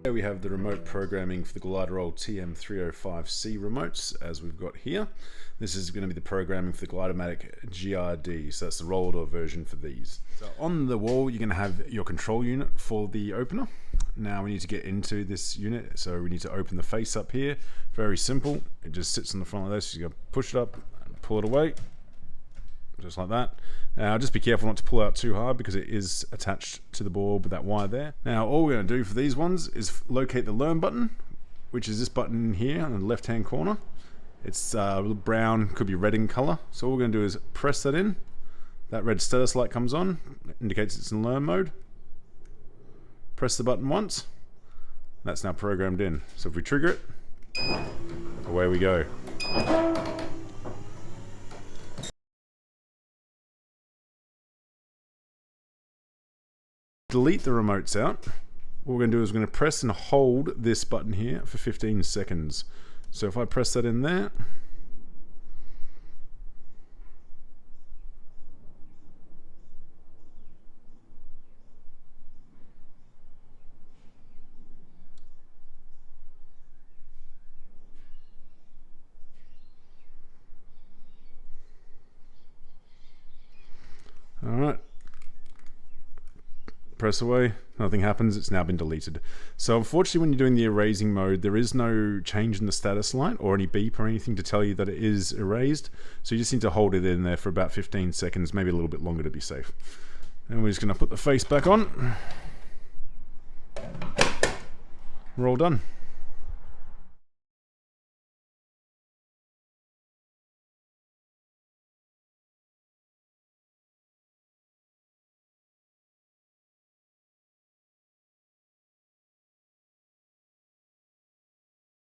Here we have the remote programming for the Gliderol TM305C remotes, as we've got here. This is going to be the programming for the Glidermatic GRD, so that's the roller door version for these. So on the wall, you're going to have your control unit for the opener. Now we need to get into this unit, so we need to open the face up here. Very simple. It just sits on the front of this. So you're going to push it up and pull it away, just like that. Now just be careful not to pull out too hard because it is attached to the board with that wire there. Now all we're going to do for these ones is locate the learn button, which is this button here in the left hand corner. It's a little brown, could be red in color. So all we're going to do is press that in. That red status light comes on, indicates it's in learn mode. Press the button once. That's now programmed in. So if we trigger it, away we go. Delete the remotes out. What we're going to do is we're going to press and hold this button here for 15 seconds. So if I press that in there, all right. Press away, nothing happens, it's now been deleted. So unfortunately when you're doing the erasing mode, there is no change in the status light or any beep or anything to tell you that it is erased. So you just need to hold it in there for about 15 seconds, maybe a little bit longer to be safe. And we're just going to put the face back on. We're all done.